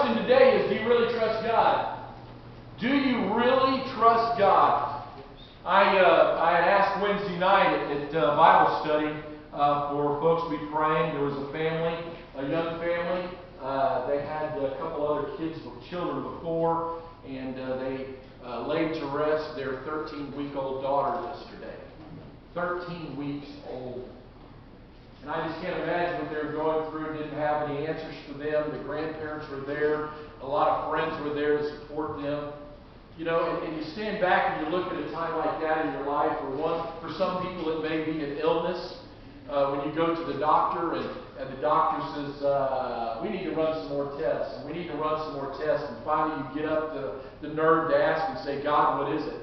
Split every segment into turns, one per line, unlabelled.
question today is, do you really trust God? Do you really trust God? I had asked Wednesday night at Bible study for folks to be praying. There was a family, a young family. They had a couple other children before, and they laid to rest their 13-week-old daughter yesterday. 13 weeks old. And I just can't imagine what they were going through. Didn't have any answers for them. The grandparents were there. A lot of friends were there to support them. You know, and you stand back and you look at a time like that in your life. For some people it may be an illness. When you go to the doctor and the doctor says, we need to run some more tests. And we need to run some more tests. And finally you get up the nerve to ask and say, God, what is it?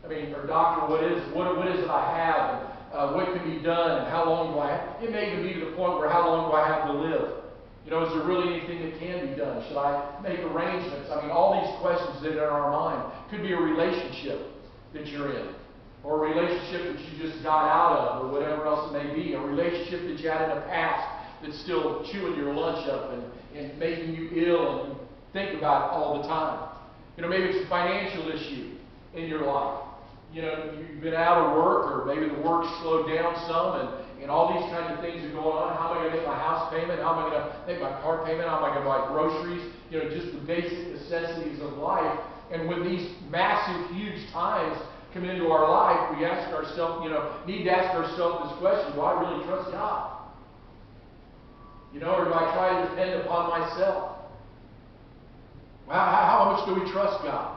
I mean, or doctor, what is it I have? And what can be done? And how long do I have? It may even be to the point where how long do I have to live? You know, is there really anything that can be done? Should I make arrangements? I mean, all these questions that are in our mind. Could be a relationship that you're in, or a relationship that you just got out of, or whatever else it may be. A relationship that you had in the past that's still chewing your lunch up and making you ill, and you think about it all the time. You know, maybe it's a financial issue in your life. You know, you've been out of work, or maybe the work's slowed down some, and all these kinds of things are going on. How am I going to make my house payment? How am I going to make my car payment? How am I going to buy groceries? You know, just the basic necessities of life. And when these massive, huge times come into our life, we ask ourselves, need to ask ourselves this question: do I really trust God? You know, or do I try to depend upon myself? Well, how much do we trust God?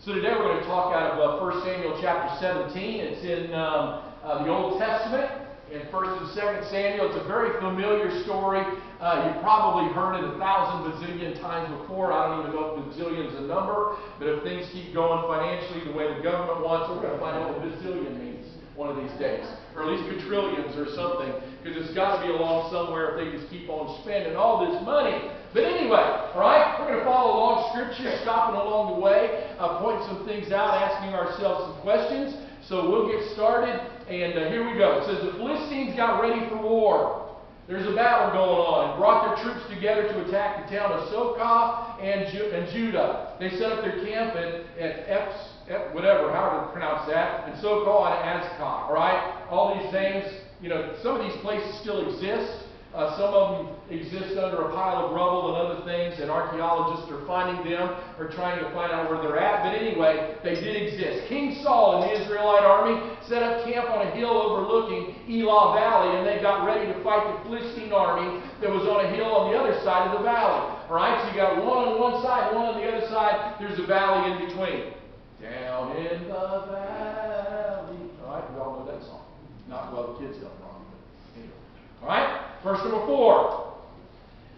So today we're going to talk out of 1 Samuel chapter 17. It's in the Old Testament, in 1 and 2 Samuel. It's a very familiar story. You've probably heard it 1,000 bazillion times before. I don't even know if bazillion's a number, but if things keep going financially the way the government wants, we're going to find out what bazillion means one of these days, or at least quadrillions or something, because it's got to be along somewhere if they just keep on spending all this money. But anyway, all right, we're going to follow along Scripture, stopping along the way, pointing some things out, asking ourselves some questions. So we'll get started, and here we go. It says, the Philistines got ready for war. There's a battle going on, and brought their troops together to attack the town of Socoh and Judah. They set up their camp at whatever, however to pronounce that, and Socoh and Azekah, all right? All these names, some of these places still exist. Some of them exist under a pile of rubble and other things, and archaeologists are finding them or trying to find out where they're at. But anyway, they did exist. King Saul and the Israelite army set up camp on a hill overlooking Elah Valley, and they got ready to fight the Philistine army that was on a hill on the other side of the valley. All right, so you got one on one side, one on the other side. There's a valley in between. Down in the valley. All right, we all know that song. Not well, the kids don't know. Anyway. All right. Verse number 4.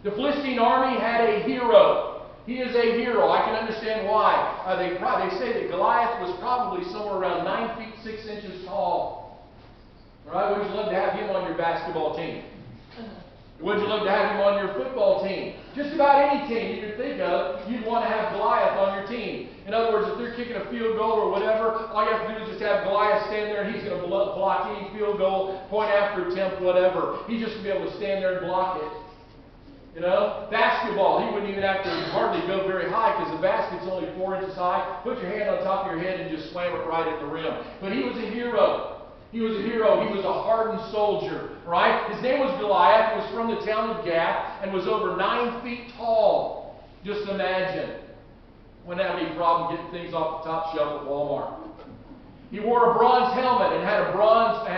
The Philistine army had a hero. He is a hero. I can understand why. They say that Goliath was probably somewhere around 9 feet 6 inches tall. All right, would you love to have him on your basketball team? Would you love to have him on your football team? Just about any team you could think of, you'd want to have Goliath on your team. In other words, if they're kicking a field goal or whatever, all you have to do is just have Goliath stand there, and he's going to block any field goal, point after attempt, whatever. He's just going to be able to stand there and block it. Basketball, he wouldn't even have to hardly go very high, because the basket's only 4 inches high. Put your hand on top of your head and just slam it right at the rim. But he was a hero. He was a hero. He was a hardened soldier, right? His name was Goliath. He was from the town of Gath and was over 9 feet tall. Just imagine. Wouldn't have any problem getting things off the top shelf at Walmart. He wore a bronze helmet and had bronze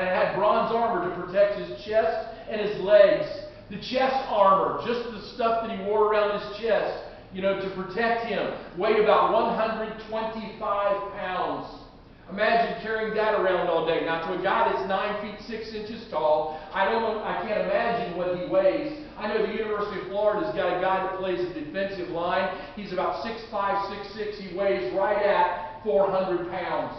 armor to protect his chest and his legs. The chest armor, just the stuff that he wore around his chest, to protect him, weighed about 125 pounds. Imagine carrying that around all day. Now, to a guy that's 9 feet 6 inches tall, I can't imagine what he weighs. I know the University of Florida's got a guy that plays the defensive line. He's about 6'5", 6'6". He weighs right at 400 pounds.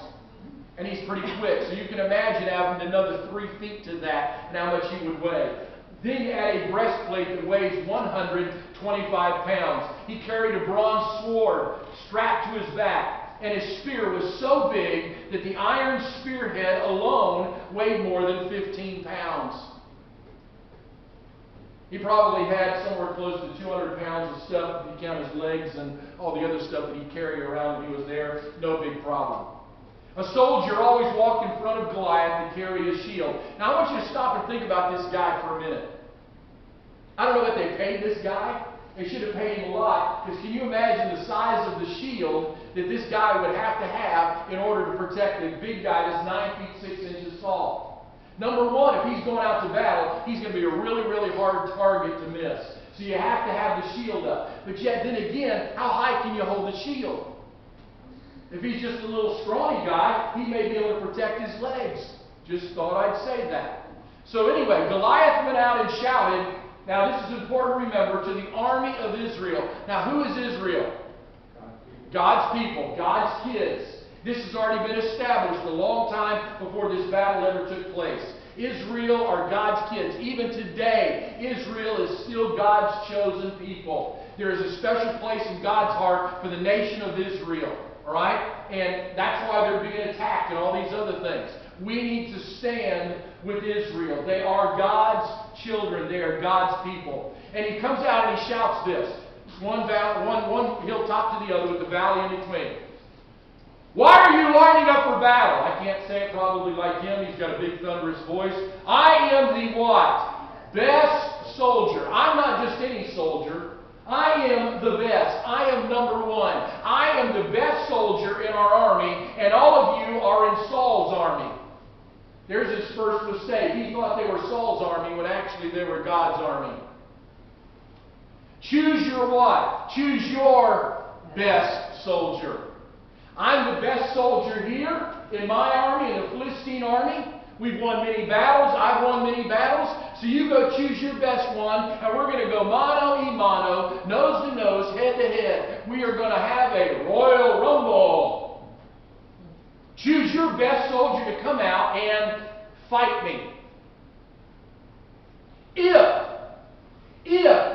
And he's pretty quick. So you can imagine having another 3 feet to that and how much he would weigh. Then you add a breastplate that weighs 125 pounds. He carried a bronze sword strapped to his back. And his spear was so big that the iron spearhead alone weighed more than 15 pounds. He probably had somewhere close to 200 pounds of stuff, if you count his legs and all the other stuff that he'd carry around when he was there. No big problem. A soldier always walked in front of Goliath to carry his shield. Now I want you to stop and think about this guy for a minute. I don't know what they paid this guy. They should have paid him a lot, because can you imagine the size of the shield that this guy would have in order to protect a big guy that's 9 feet 6 inches tall? Number one, if he's going out to battle, he's going to be a really, really hard target to miss. So you have to have the shield up. But yet, then again, how high can you hold the shield? If he's just a little scrawny guy, he may be able to protect his legs. Just thought I'd say that. So anyway, Goliath went out and shouted. Now this is important to remember, to the army of Israel. Now who is Israel? God's people, God's kids. This has already been established a long time before this battle ever took place. Israel are God's kids. Even today, Israel is still God's chosen people. There is a special place in God's heart for the nation of Israel. Alright? And that's why they're being attacked and all these other things. We need to stand with Israel. They are God's children. They are God's people. And he comes out and he shouts this. One hilltop to the other with the valley in between. Why are you lining up for battle? I can't say it probably like him. He's got a big thunderous voice. I am the what? Best soldier. I'm not just any soldier. I am the best. I am number one. I am the best soldier in our army, and all of you are in Saul's army. There's his first mistake. He thought they were Saul's army when actually they were God's army. Choose your what? Choose your best soldier. I'm the best soldier here in my army, in the Philistine army. We've won many battles. I've won many battles. So you go choose your best one, and we're going to go mano a mano, nose to nose, head to head. We are going to have a Royal Rumble. Choose your best soldier to come out and fight me. If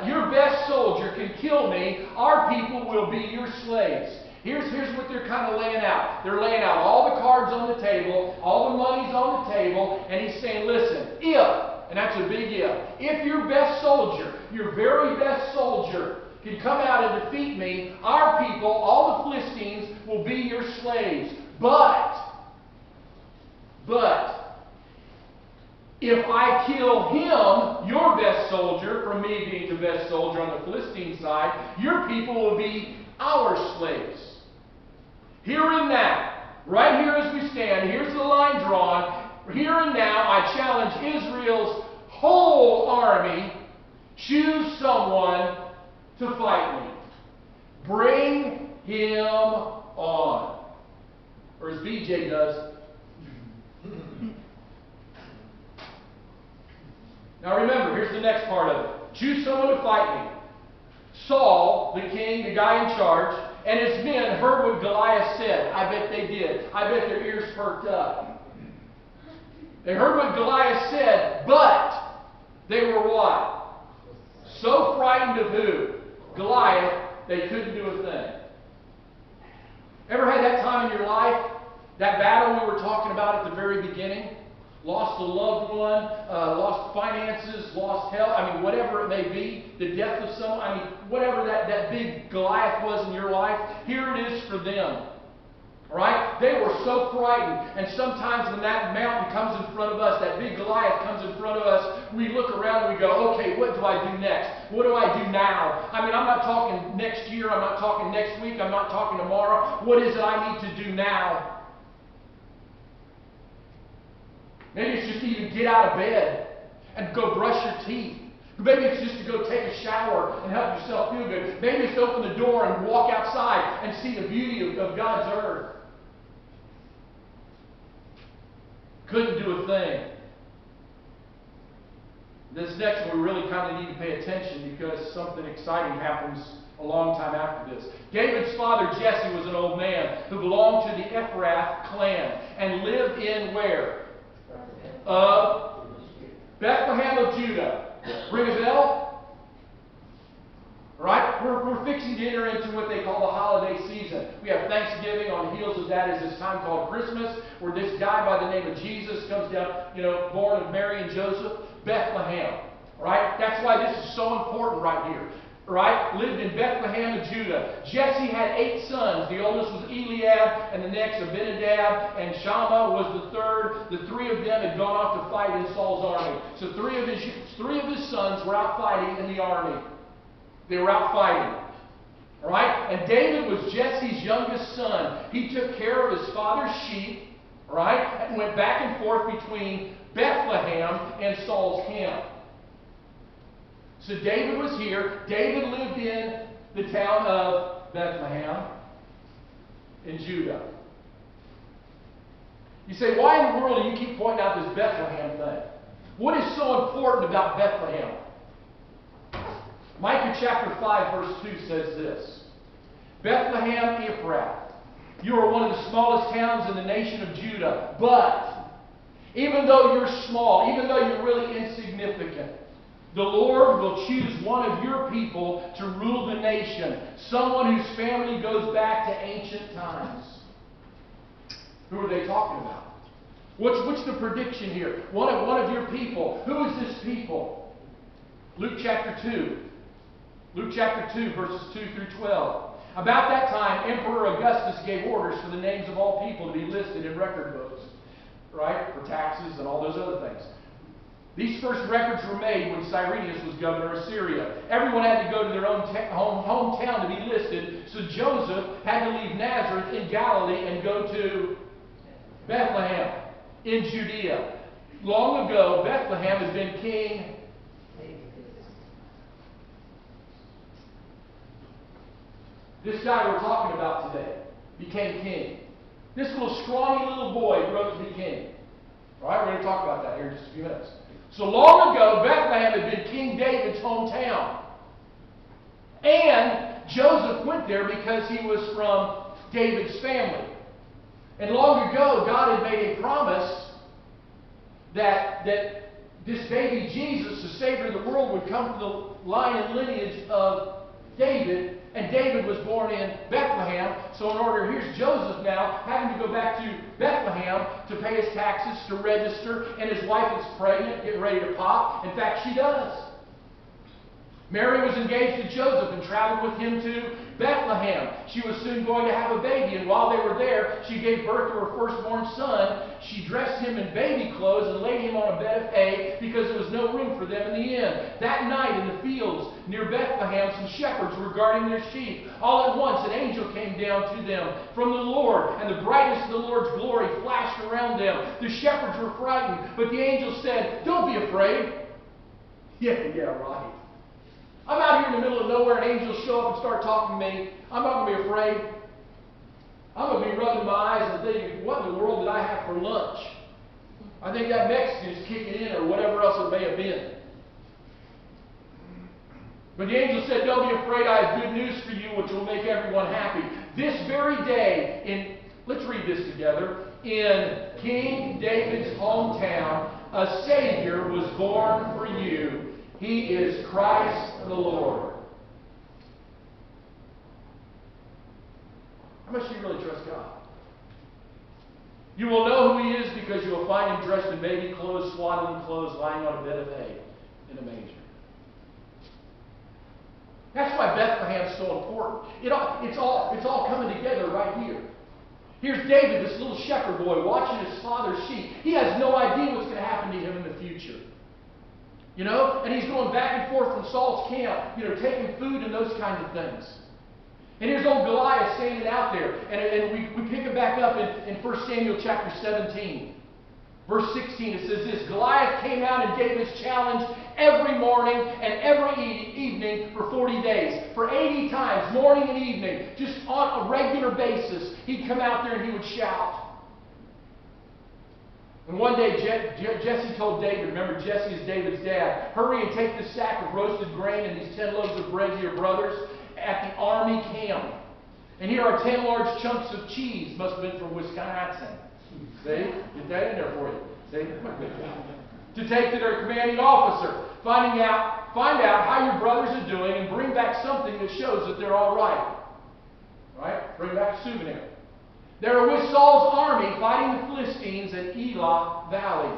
your best soldier can kill me, our people will be your slaves. Here's what they're kind of laying out. They're laying out all the cards on the table, all the money's on the table, and he's saying, listen, and that's a big if your best soldier, your very best soldier, can come out and defeat me, our people, all the Philistines, will be your slaves. But, if I kill him, your best soldier, from me being the best soldier on the Philistine side, your people will be our slaves. Here and now, right here as we stand, here's the line drawn. Here and now, I challenge Israel's whole army, choose someone to fight me. Bring him on. Or as BJ does. Now remember, here's the next part of it. Choose someone to fight me. Saul, the king, the guy in charge, and his men heard what Goliath said. I bet they did. I bet their ears perked up. They heard what Goliath said, but they were what? So frightened of who? Goliath, they couldn't do a thing. Ever had that time in your life? That battle we were talking about at the very beginning? Lost a loved one, lost finances, lost health, whatever it may be, the death of someone, whatever that big Goliath was in your life, here it is for them. Right? They were so frightened. And sometimes when that mountain comes in front of us, that big Goliath comes in front of us, we look around and we go, okay, what do I do next? What do I do now? I'm not talking next year, I'm not talking next week, I'm not talking tomorrow. What is it I need to do now? Maybe it's just to even get out of bed and go brush your teeth. Maybe it's just to go take a shower and help yourself feel good. Maybe it's to open the door and walk outside and see the beauty of God's earth. Couldn't do a thing. This next one we really kind of need to pay attention because something exciting happens a long time after this. David's father Jesse was an old man who belonged to the Ephrath clan and lived in where? Bethlehem of Judah. Ring a bell? Right? We're fixing to enter into what they call the holiday season. We have Thanksgiving. On the heels of that is this time called Christmas, where this guy by the name of Jesus comes down, born of Mary and Joseph. Bethlehem. All right? That's why this is so important right here. Right? Lived in Bethlehem of Judah. Jesse had 8 sons. The oldest was Eliab, and the next Abinadab, and Shammah was the third. The 3 of them had gone off to fight in Saul's army. So 3 of his sons were out fighting in the army. They were out fighting. All right? And David was Jesse's youngest son. He took care of his father's sheep, right? And went back and forth between Bethlehem and Saul's camp. So David was here. David lived in the town of Bethlehem in Judah. You say, why in the world do you keep pointing out this Bethlehem thing? What is so important about Bethlehem? Micah chapter 5 verse 2 says this. Bethlehem Ephrath, you are one of the smallest towns in the nation of Judah, but even though you're small, even though you're really insignificant, the Lord will choose one of your people to rule the nation, someone whose family goes back to ancient times. Who are they talking about? What's the prediction here? One of your people. Who is this people? Luke chapter 2. Luke chapter 2, verses 2 through 12. About that time, Emperor Augustus gave orders for the names of all people to be listed in record books, right? For taxes and all those other things. These first records were made when Cyrenius was governor of Syria. Everyone had to go to their own hometown to be listed, so Joseph had to leave Nazareth in Galilee and go to Bethlehem in Judea. Long ago, Bethlehem had been king. This guy we're talking about today became king. This little scrawny little boy grew up to be king. All right, we're going to talk about that here in just a few minutes. So long ago, Bethlehem had been King David's hometown. And Joseph went there because he was from David's family. And long ago, God had made a promise that this baby Jesus, the Savior of the world, would come from the line and lineage of David. And David was born in Bethlehem. So in order, here's Joseph now having to go back to Bethlehem to pay his taxes, to register. And his wife is pregnant, getting ready to pop. In fact, she does. Mary was engaged to Joseph and traveled with him to Bethlehem. She was soon going to have a baby, and while they were there, she gave birth to her firstborn son. She dressed him in baby clothes and laid him on a bed of hay because there was no room for them in the inn. That night in the fields near Bethlehem, some shepherds were guarding their sheep. All at once an angel came down to them from the Lord, and the brightness of the Lord's glory flashed around them. The shepherds were frightened, but the angel said, "Don't be afraid." Yeah, right. I'm out here in the middle of nowhere and angels show up and start talking to me. I'm not going to be afraid. I'm going to be rubbing my eyes and thinking, what in the world did I have for lunch? I think that Mexican's kicking in or whatever else it may have been. But the angel said, "Don't be afraid. I have good news for you which will make everyone happy. This very day, let's read this together, in King David's hometown, a Savior was born for you. He is Christ the Lord." How much do you really trust God? You will know who He is because you will find Him dressed in baby clothes, swaddling clothes, lying on a bed of hay in a manger. That's why Bethlehem is so important. It's all coming together right here. Here's David, this little shepherd boy, watching his father's sheep. He has no idea what's going to happen to him in the future. You know, and he's going back and forth from Saul's camp, taking food and those kinds of things. And here's old Goliath standing out there. And we pick it back up in 1 Samuel chapter 17. Verse 16, it says this: Goliath came out and gave his challenge every morning and every evening for 40 days. For 80 times, morning and evening, just on a regular basis, he'd come out there and he would shout. And one day, Jesse told David, remember Jesse is David's dad, "Hurry and take this sack of roasted grain and these 10 loaves of bread to your brothers at the army camp. And here are 10 large chunks of cheese." Must have been from Wisconsin. See? Get that in there for you. See? "To take to their commanding officer. Find out how your brothers are doing and bring back something that shows that they're all right." Right? Bring back a souvenir. "They are with Saul's army fighting the Philistines at Elah Valley.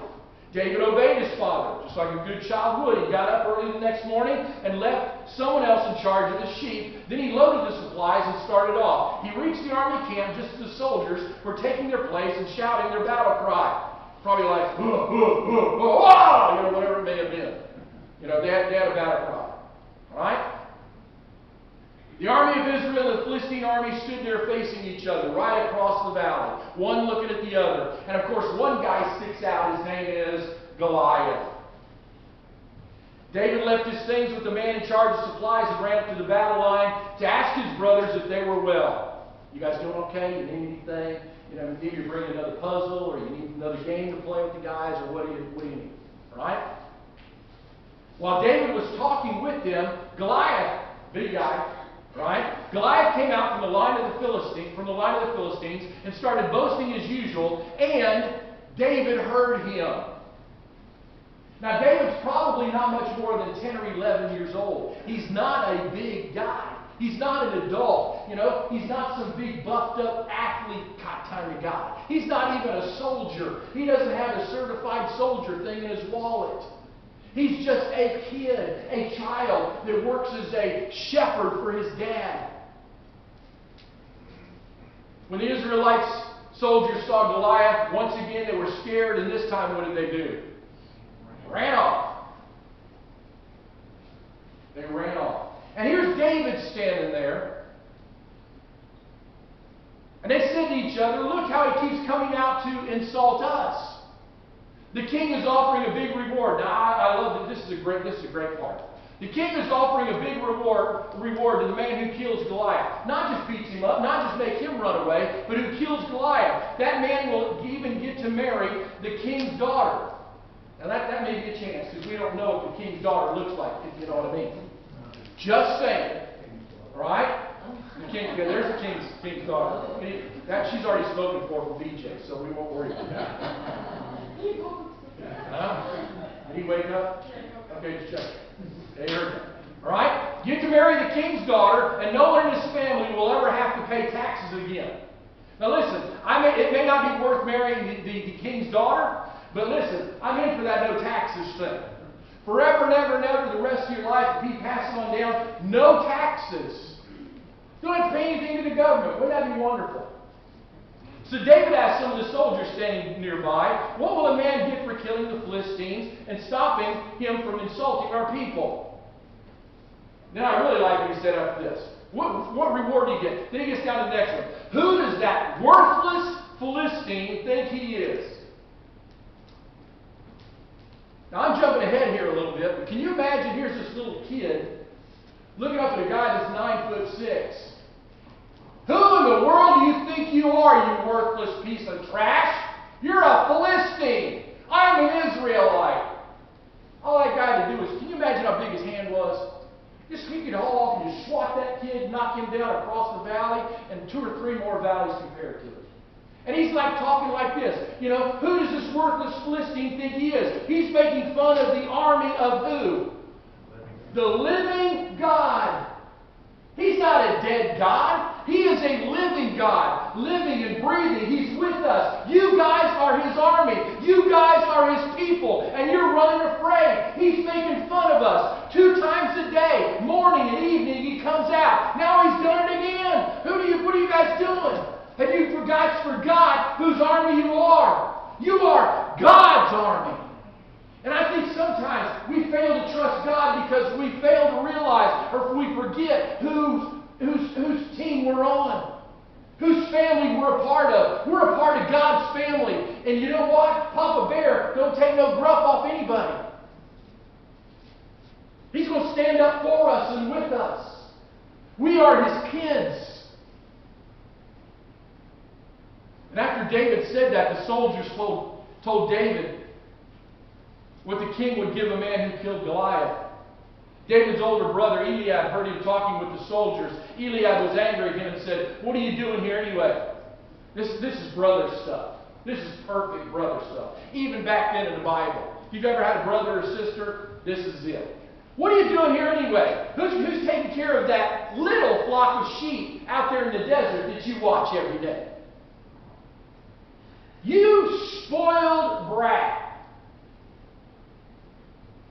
David obeyed his father, just like a good child would. He got up early the next morning and left someone else in charge of the sheep. Then he loaded the supplies and started off. He reached the army camp just as the soldiers were taking their place and shouting their battle cry. Probably like, whatever it may have been. They had a battle cry. All right? The army of Israel and the Philistine army stood there facing each other right across the valley, one looking at the other. And of course, one guy sticks out. His name is Goliath. David left his things with the man in charge of supplies and ran up to the battle line to ask his brothers if they were well. You guys doing okay? You need anything? Need to bring another puzzle, or you need another game to play with the guys, or what do you need? All right? While David was talking with them, Goliath, big guy, right? Goliath came out from the line of the Philistines and started boasting as usual, and David heard him. Now, David's probably not much more than 10 or 11 years old. He's not a big guy. He's not an adult. He's not some big buffed up athlete kind of guy. He's not even a soldier. He doesn't have a certified soldier thing in his wallet. He's just a kid, a child that works as a shepherd for his dad. When the Israelites soldiers saw Goliath, once again they were scared, and this time what did they do? They ran off. They ran off. And here's David standing there. And they said to each other, look how he keeps coming out to insult us. The king is offering a big reward. Now, I love that. This is a great part. The king is offering a big reward to the man who kills Goliath. Not just beats him up, not just make him run away, but who kills Goliath. That man will even get to marry the king's daughter. Now, that may be a chance, because we don't know what the king's daughter looks like, if you know what I mean. Just saying. Right? There's the king's daughter. She's already spoken for BJ, so we won't worry about that. Did he wake up? Okay, just check. Okay, here we go. All right? Get to marry the king's daughter, and no one in his family will ever have to pay taxes again. Now listen, it may not be worth marrying the king's daughter, but listen, I'm in for that no taxes thing. Forever and ever and ever, the rest of your life, be passing on down, no taxes. Don't have to pay anything to the government. Wouldn't that be wonderful? So David asked some of the soldiers standing nearby, what will a man get for killing the Philistines and stopping him from insulting our people? Now I really like what he said after this. What reward do you get? Then he gets down to the next one. Who does that worthless Philistine think he is? Now I'm jumping ahead here a little bit, but can you imagine here's this little kid looking up at a guy that's 9'6". Who in the world do you think you are, you worthless piece of trash? You're a Philistine. I'm an Israelite. All that guy to do is, can you imagine how big his hand was? Just he could haul off and just swat that kid, knock him down across the valley, and 2 or 3 more valleys compared to it. And he's like talking like this. Who does this worthless Philistine think he is? He's making fun of the army of who? The living God. He's not a dead God. He is a living God, living and breathing. He's with us. You guys are His army. You guys are His people, and you're running afraid. He's making fun of us 2 times a day, morning and evening. He comes out. Now He's done it again. What are you guys doing? Have you forgot whose army you are? You are God's army. And I think sometimes we fail to trust God because we fail to realize, or we forget whose team we're on, whose family we're a part of. We're a part of God's family. And you know what? Papa Bear don't take no gruff off anybody. He's going to stand up for us and with us. We are His kids. And after David said that, the soldiers told David what the king would give a man who killed Goliath. David's older brother Eliab heard him talking with the soldiers. Eliab was angry at him and said, "What are you doing here anyway? This is brother stuff. This is perfect brother stuff." Even back then in the Bible. If you've ever had a brother or sister, this is it. What are you doing here anyway? Who's taking care of that little flock of sheep out there in the desert that you watch every day? You spoiled brat.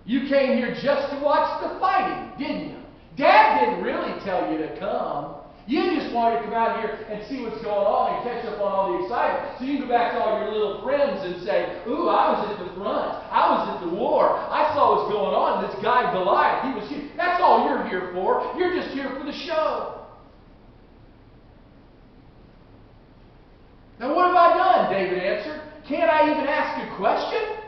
You came here just to watch the fighting, didn't you? Dad didn't really tell you to come. You just wanted to come out here and see what's going on and catch up on all the excitement. So you can go back to all your little friends and say, ooh, I was at the front. I was at the war. I saw what's going on. This guy Goliath, he was here. That's all you're here for. You're just here for the show. Now what have I done? David answered. Can't I even ask a question?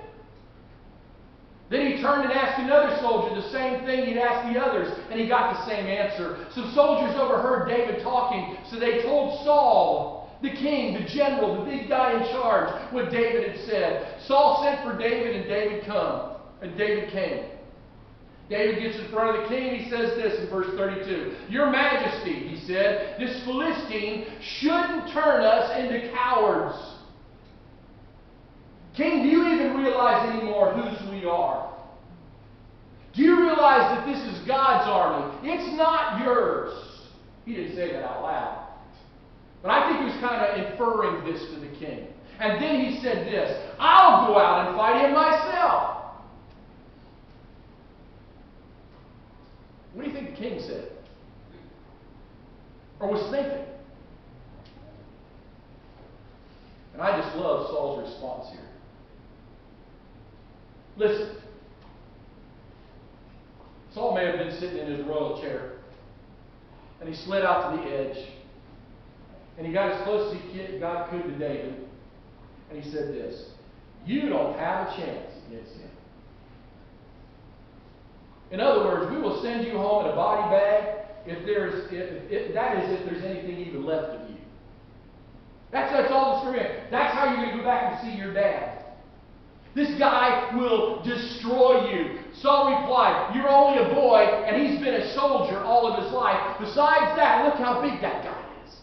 Then he turned and asked another soldier the same thing he'd asked the others, and he got the same answer. Some soldiers overheard David talking, so they told Saul, the king, the general, the big guy in charge, what David had said. Saul sent for David, and David came. David gets in front of the king, and he says this in verse 32. Your Majesty, he said, this Philistine shouldn't turn us into cowards. King, do you even realize anymore whose we are? Do you realize that this is God's army? It's not yours. He didn't say that out loud. But I think he was kind of inferring this to the king. And then he said this, I'll go out and fight him myself. What do you think the king said? Or was thinking? And I just love Saul's response here. Listen. Saul may have been sitting in his royal chair. And he slid out to the edge. And he got as close as God could to David. And he said this. You don't have a chance against him. In other words, we will send you home in a body bag if there's anything even left of you. That's all the story is. That's how you're going to go back and see your dad. This guy will destroy you. Saul replied, you're only a boy, and he's been a soldier all of his life. Besides that, look how big that guy is.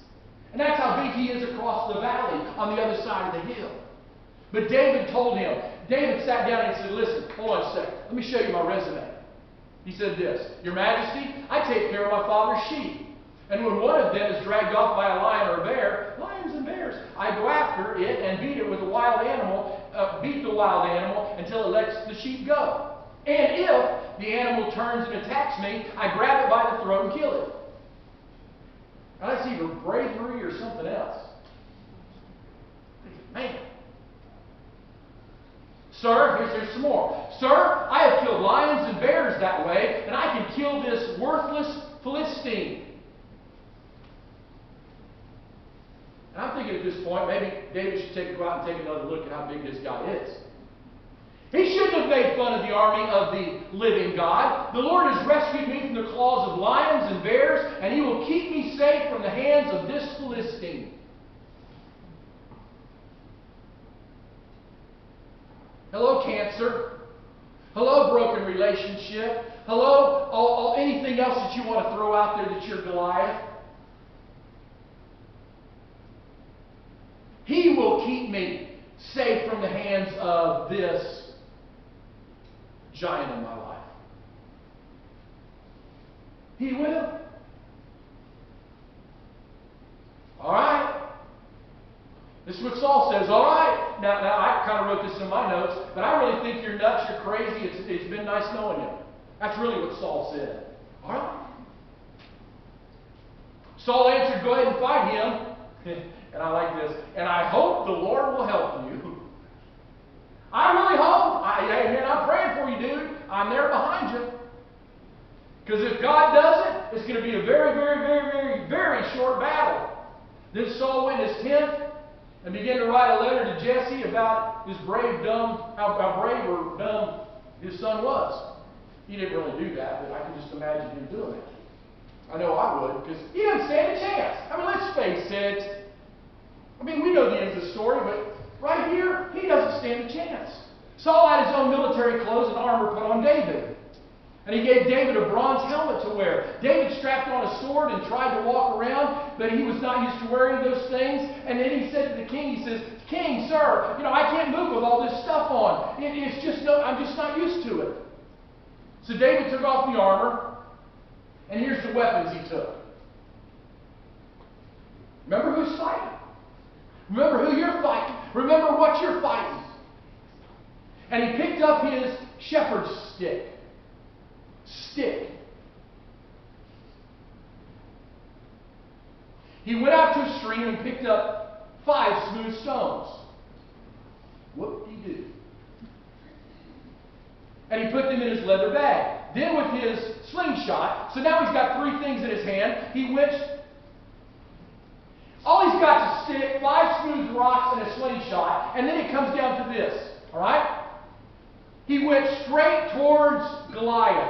And that's how big he is across the valley on the other side of the hill. But David told him, David sat down and said, listen, hold on a second. Let me show you my resume. He said this, Your Majesty, I take care of my father's sheep. And when one of them is dragged off by a lion or a bear, lions and bears, I go after it and beat it with a wild animal, beat the wild animal until it lets the sheep go. And if the animal turns and attacks me, I grab it by the throat and kill it. Now that's either bravery or something else. Man. Sir, here's some more. Sir, I have killed lions and bears that way, and I can kill this worthless Philistine. And I'm thinking at this point, maybe David should go out and take another look at how big this guy is. He shouldn't have made fun of the army of the living God. The Lord has rescued me from the claws of lions and bears, and He will keep me safe from the hands of this Philistine. Hello, cancer. Hello, broken relationship. Hello, anything else that you want to throw out there that you're Goliath. He will keep me safe from the hands of this giant in my life. He will. All right. This is what Saul says. All right. Now I kind of wrote this in my notes, but I really think you're nuts, you're crazy. It's been nice knowing you. That's really what Saul said. All right. Saul answered, go ahead and fight him. And I like this. And I hope the Lord will help you. I really hope. I'm praying for you, dude. I'm there behind you. Because if God does it, it's going to be a very, very, very, very, very short battle. Then Saul went in his tent and began to write a letter to Jesse about his how brave or dumb his son was. He didn't really do that, but I can just imagine him doing it. I know I would, because he doesn't stand a chance. I mean, let's face it. I mean, we know the end of the story, but right here, he doesn't stand a chance. Saul had his own military clothes and armor put on David. And he gave David a bronze helmet to wear. David strapped on a sword and tried to walk around, but he was not used to wearing those things. And then he said to the king, he says, King, sir, I can't move with all this stuff on. I'm just not used to it. So David took off the armor, and here's the weapons he took. Remember who's fighting. Remember who you're fighting. Remember what you're fighting. And he picked up his shepherd's stick. Stick. He went out to a stream and picked up 5 smooth stones. Whoop-de-doo. And he put them in his leather bag. Then with his slingshot, so now he's got 3 things in his hand, he went. All he's got is a stick, 5 smooth rocks, and a slingshot, and then it comes down to this. Alright? He went straight towards Goliath.